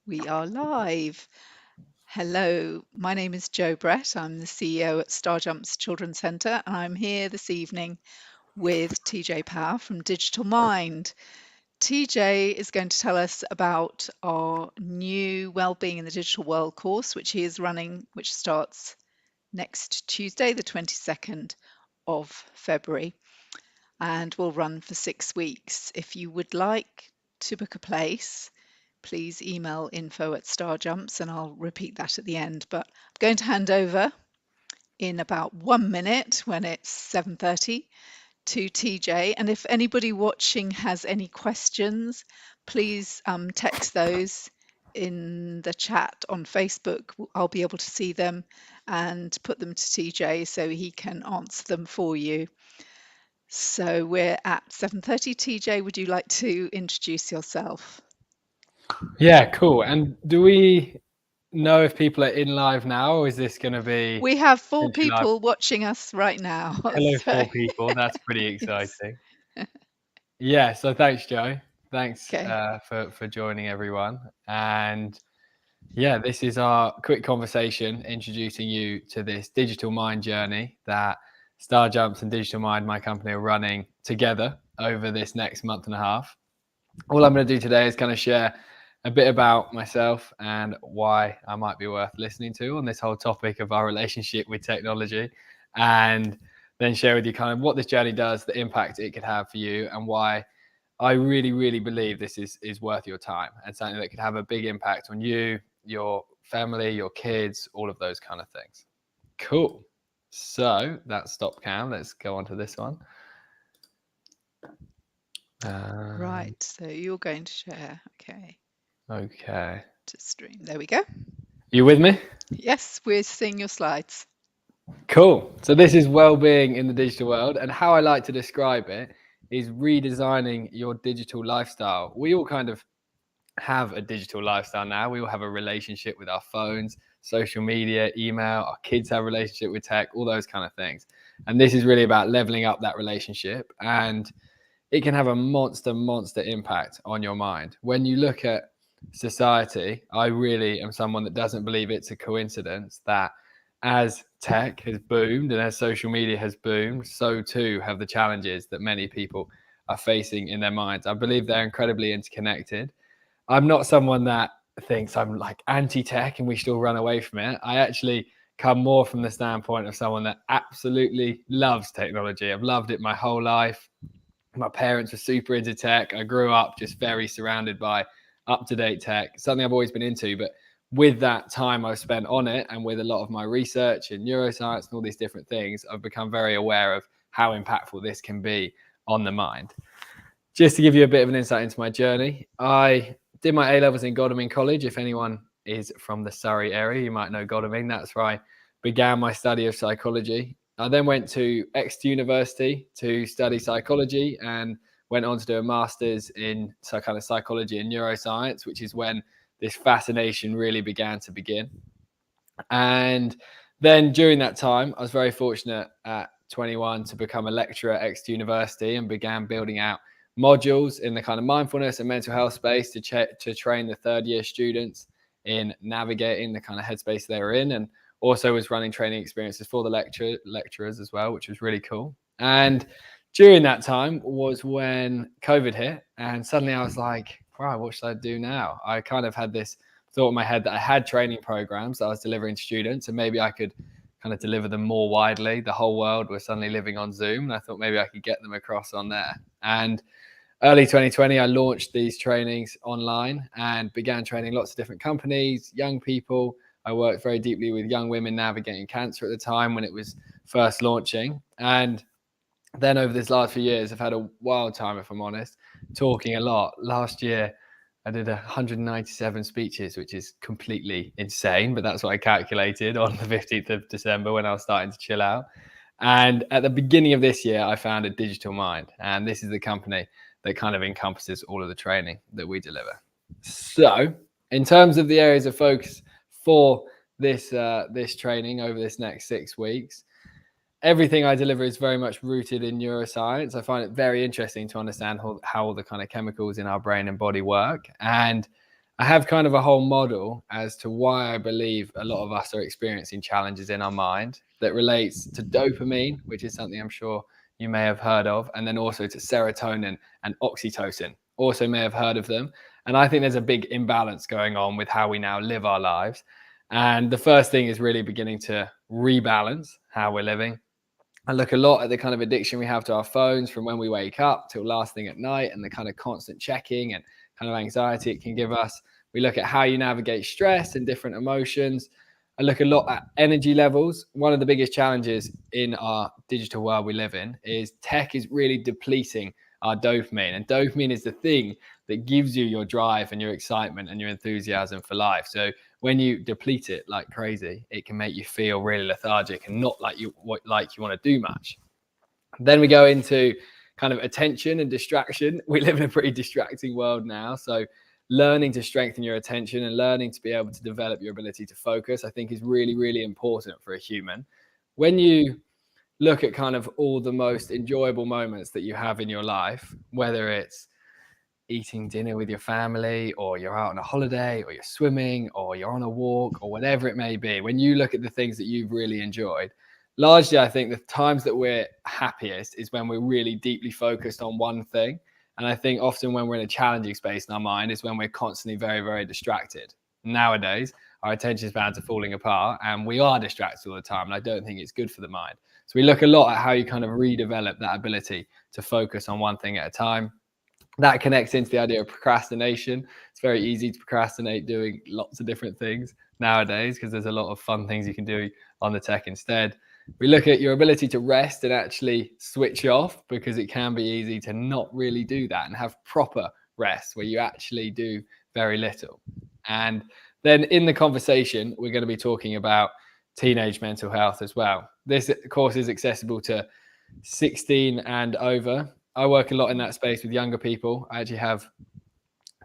We are live. Hello, my name is Jo Brett. I'm the CEO at Starjump's Children's Centre, and I'm here this evening with TJ Power from Digital Mind. TJ is going to tell us about our new Wellbeing in the Digital World course, which he is running, which starts next Tuesday, the 22nd of February, and will run for 6 weeks. If you would like to book a place, please email info@starjumps and I'll repeat that at the end. But I'm going to hand over in about 1 minute when it's 7:30 to TJ. And if anybody watching has any questions, please text those in the chat on Facebook. I'll be able to see them and put them to TJ so he can answer them for you. So we're at 7:30. TJ, would you like to introduce yourself? Yeah, cool. And do we know if people are in live now, or is this going to be We have 4 potentially live? people watching us right now. Hello, So, 4 people. That's pretty yes. exciting. Yeah, so thanks, Joe. Thanks Okay. for joining everyone. And yeah, this is our quick conversation introducing you to this digital mind journey that Star Jumps and Digital Mind, my company, are running together over this next month and a half. All I'm going to do today is kind of share a bit about myself and why I might be worth listening to on this whole topic of our relationship with technology, and then share with you kind of what this journey does, the impact it could have for you, and why I really, really believe this is worth your time and something that could have a big impact on you, your family, your kids, all of those kind of things. Cool. So that's stop cam. Let's go on to this one. Right. So you're going to share. Okay. Okay. To stream. There we go. You with me? Yes, we're seeing your slides. Cool. So this is well-being in the digital world, and how I like to describe it is redesigning your digital lifestyle. We all kind of have a digital lifestyle now. We all have a relationship with our phones, social media, email. Our kids have a relationship with tech, all those kind of things. And this is really about leveling up that relationship, and it can have a monster impact on your mind. When you look at society, I really am someone that doesn't believe it's a coincidence that as tech has boomed and as social media has boomed, so too have the challenges that many people are facing in their minds. I believe they're incredibly interconnected. I'm not someone that thinks I'm like anti-tech and we should all run away from it. I actually come more from the standpoint of someone that absolutely loves technology. I've loved it my whole life. My parents were super into tech. I grew up just very surrounded by up-to-date tech, something I've always been into. But with that time I've spent on it, and with a lot of my research in neuroscience and all these different things, I've become very aware of how impactful this can be on the mind. Just to give you a bit of an insight into my journey, I did my A-levels in Godalming College. If anyone is from the Surrey area, you might know Godalming. That's where I began my study of psychology. I then went to Exeter University to study psychology and went on to do a master's in kind of psychology and neuroscience, which is when this fascination really began to begin. And then during that time, I was very fortunate at 21 to become a lecturer at Exeter University and began building out modules in the kind of mindfulness and mental health space to train the third year students in navigating the kind of headspace they were in, and also was running training experiences for the lecturers as well, which was really cool. And during that time was when COVID hit, and suddenly I was like, wow, what should I do now? I kind of had this thought in my head that I had training programs that I was delivering to students, and maybe I could kind of deliver them more widely. The whole world was suddenly living on Zoom, and I thought maybe I could get them across on there. And early 2020, I launched these trainings online and began training lots of different companies, young people. I worked very deeply with young women navigating cancer at the time when it was first launching. And then over this last few years, I've had a wild time, if I'm honest, talking a lot. Last year, I did 197 speeches, which is completely insane, but that's what I calculated on the 15th of December when I was starting to chill out. And at the beginning of this year, I founded Digital Mind, and this is the company that kind of encompasses all of the training that we deliver. So, in terms of the areas of focus for this training over this next 6 weeks, everything I deliver is very much rooted in neuroscience. I find it very interesting to understand how all the kind of chemicals in our brain and body work. And I have kind of a whole model as to why I believe a lot of us are experiencing challenges in our mind that relates to dopamine, which is something I'm sure you may have heard of, and then also to serotonin and oxytocin, also may have heard of them. And I think there's a big imbalance going on with how we now live our lives. And the first thing is really beginning to rebalance how we're living. I look a lot at the kind of addiction we have to our phones from when we wake up till last thing at night, and the kind of constant checking and kind of anxiety it can give us. We look at how you navigate stress and different emotions. I look a lot at energy levels. One of the biggest challenges in our digital world we live in is tech is really depleting our dopamine. And dopamine is the thing that gives you your drive and your excitement and your enthusiasm for life. So when you deplete it like crazy, it can make you feel really lethargic and not like you want to do much. Then we go into kind of attention and distraction. We live in a pretty distracting world now, so learning to strengthen your attention and learning to be able to develop your ability to focus, I think, is really, really important for a human. When you look at kind of all the most enjoyable moments that you have in your life, whether it's eating dinner with your family, or you're out on a holiday, or you're swimming, or you're on a walk, or whatever it may be, when you look at the things that you've really enjoyed, largely I think the times that we're happiest is when we're really deeply focused on one thing. And I think often when we're in a challenging space in our mind is when we're constantly very, very distracted. Nowadays, our attention spans are falling apart and we are distracted all the time. And I don't think it's good for the mind. So we look a lot at how you kind of redevelop that ability to focus on one thing at a time. That connects into the idea of procrastination. It's very easy to procrastinate doing lots of different things nowadays because there's a lot of fun things you can do on the tech instead. We look at your ability to rest and actually switch off, because it can be easy to not really do that and have proper rest where you actually do very little. And then in the conversation, we're going to be talking about teenage mental health as well. This course is accessible to 16 and over. I work a lot in that space with younger people. I actually have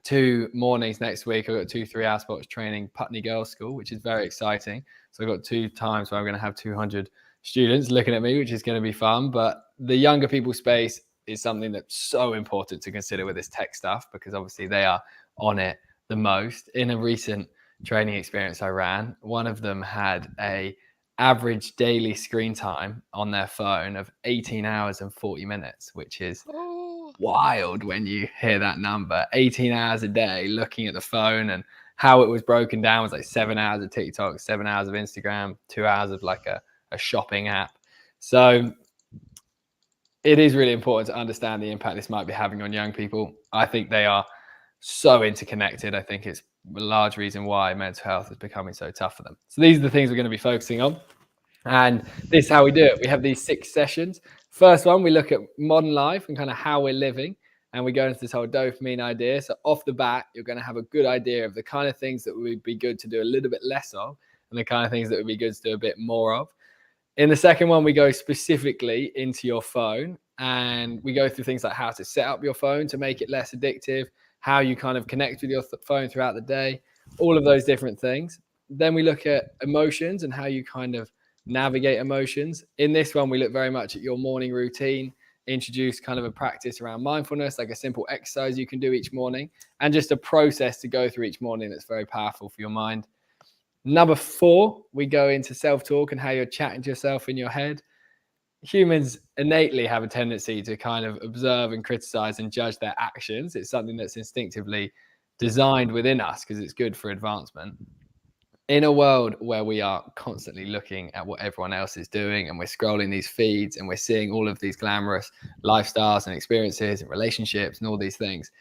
2 mornings next week. I've got 2 3-hour spots training Putney Girls School, which is very exciting. So I've got 2 times where I'm going to have 200 students looking at me, which is going to be fun. But the younger people space is something that's so important to consider with this tech stuff, because obviously they are on it the most. In a recent training experience I ran, one of them had a average daily screen time on their phone of 18 hours and 40 minutes, which is wild when you hear that number. 18 hours a day looking at the phone, and how it was broken down was like 7 hours of TikTok, 7 hours of Instagram, 2 hours of like a shopping app. So it is really important to understand the impact this might be having on young people. I think they are so interconnected. I think it's a large reason why mental health is becoming so tough for them. So these are the things we're going to be focusing on. And this is how we do it. We have these 6 sessions. First one, we look at modern life and kind of how we're living. And we go into this whole dopamine idea. So off the bat, you're going to have a good idea of the kind of things that would be good to do a little bit less of, and the kind of things that would be good to do a bit more of. In the second one, we go specifically into your phone, and we go through things like how to set up your phone to make it less addictive, how you kind of connect with your phone throughout the day, all of those different things. Then we look at emotions and how you kind of navigate emotions. In this one, we look very much at your morning routine, introduce kind of a practice around mindfulness, like a simple exercise you can do each morning, and just a process to go through each morning that's very powerful for your mind. Number 4, we go into self-talk and how you're chatting to yourself in your head. Humans innately have a tendency to kind of observe and criticize and judge their actions. It's something that's instinctively designed within us because it's good for advancement. In a world where we are constantly looking at what everyone else is doing, and we're scrolling these feeds and we're seeing all of these glamorous lifestyles and experiences and relationships and all these things,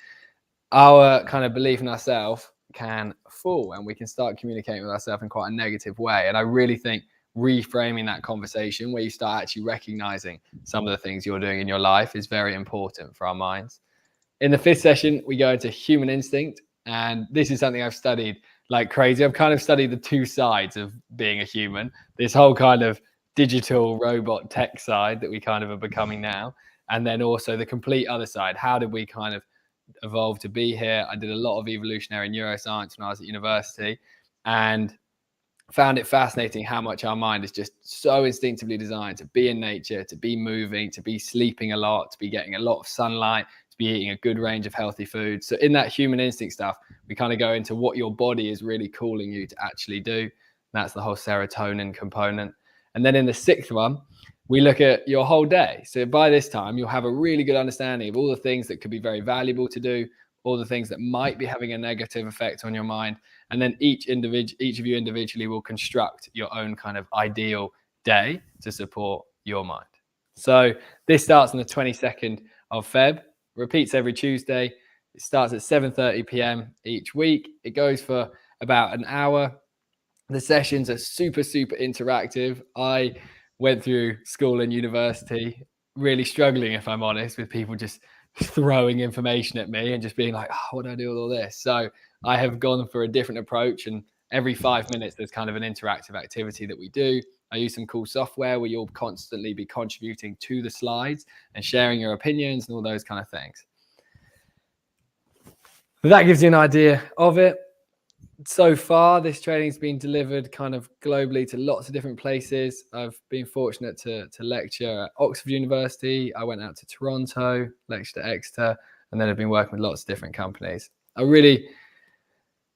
our kind of belief in ourselves can fall, and we can start communicating with ourselves in quite a negative way. And I really think reframing that conversation where you start actually recognizing some of the things you're doing in your life is very important for our minds. In the 5th session, we go into human instinct. And this is something I've studied like crazy. I've kind of studied the 2 sides of being a human, this whole kind of digital robot tech side that we kind of are becoming now. And then also the complete other side. How did we kind of evolve to be here? I did a lot of evolutionary neuroscience when I was at university, and found it fascinating how much our mind is just so instinctively designed to be in nature, to be moving, to be sleeping a lot, to be getting a lot of sunlight, to be eating a good range of healthy foods. So in that human instinct stuff, we kind of go into what your body is really calling you to actually do. That's the whole serotonin component. And then in the sixth one, we look at your whole day. So by this time, you'll have a really good understanding of all the things that could be very valuable to do, all the things that might be having a negative effect on your mind. And then each of you individually will construct your own kind of ideal day to support your mind. So this starts on the 22nd of Feb, repeats every Tuesday. It starts at 7:30 p.m. each week. It goes for about an hour. The sessions are super, super interactive. I went through school and university really struggling, if I'm honest, with people just throwing information at me and just being like, oh, what do I do with all this? So I have gone for a different approach, and every 5 minutes there's kind of an interactive activity that we do. I use some cool software where you'll constantly be contributing to the slides and sharing your opinions and all those kind of things. But that gives you an idea of it. So far, this training's been delivered kind of globally to lots of different places. I've been fortunate to lecture at Oxford University. I went out to Toronto, lectured at Exeter, and then I've been working with lots of different companies. I really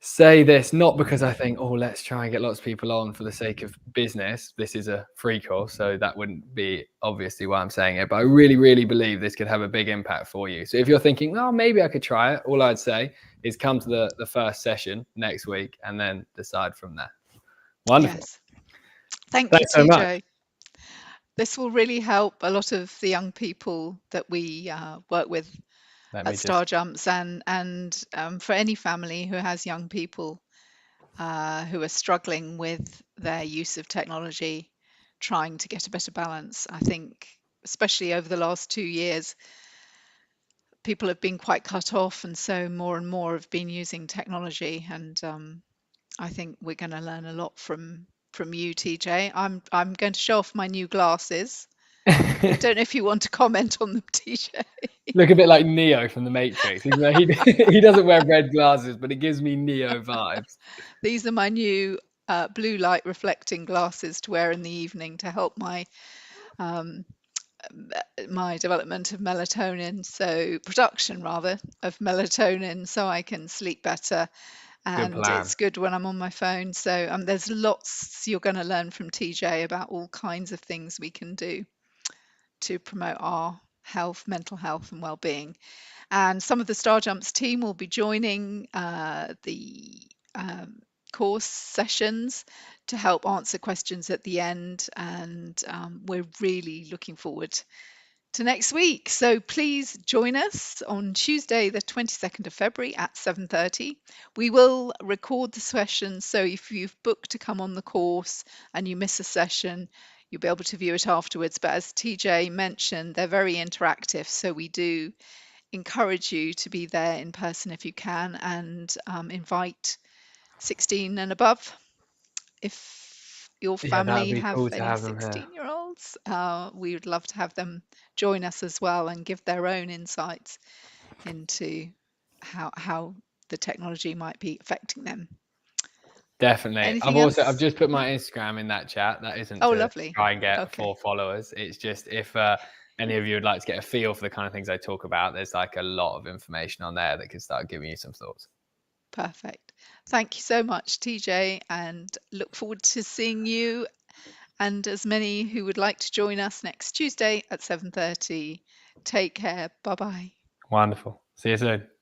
say this not because I think, oh, let's try and get lots of people on for the sake of business. This is a free course, so that wouldn't be obviously why I'm saying it. But I really, really believe this could have a big impact for you. So if you're thinking, oh, maybe I could try it, all I'd say is come to the first session next week and then decide from there. Wonderful. Yes. Thank you, Thanks so much. TJ. This will really help a lot of the young people that we work with at Star Jumps, and for any family who has young people who are struggling with their use of technology, trying to get a better balance. I think, especially over the last 2 years, people have been quite cut off, and so more and more have been using technology. And I think we're going to learn a lot from you, TJ. I'm going to show off my new glasses. I don't know if you want to comment on them, TJ. Look a bit like Neo from the Matrix, even though he doesn't wear red glasses, but it gives me Neo vibes. These are my new blue light reflecting glasses to wear in the evening to help my my development of melatonin, so production rather of melatonin, so I can sleep better. Good And plan. it's good when I'm on my phone. So there's lots you're going to learn from TJ about all kinds of things we can do to promote our health, mental health, and well-being. And some of the Star Jumps team will be joining the course sessions to help answer questions at the end. And we're really looking forward to next week. So please join us on Tuesday, the 22nd of February at 7:30. We will record the session, so if you've booked to come on the course and you miss a session, you'll be able to view it afterwards. But as TJ mentioned, they're very interactive, so we do encourage you to be there in person if you can, and invite 16 and above. If your Yeah, that would family be have cool to any have them here. 16-year-olds, we would love to have them join us as well and give their own insights into how the technology might be affecting them. Definitely. Anything I've else? just put my Instagram in that chat. That isn't Oh, to lovely. try and get Okay, 4 followers. It's just if any of you would like to get a feel for the kind of things I talk about, there's like a lot of information on there that can start giving you some thoughts. perfect. Thank you so much, TJ, and look forward to seeing you and as many who would like to join us next Tuesday at 7:30. Take care. Bye bye. Wonderful. See you soon.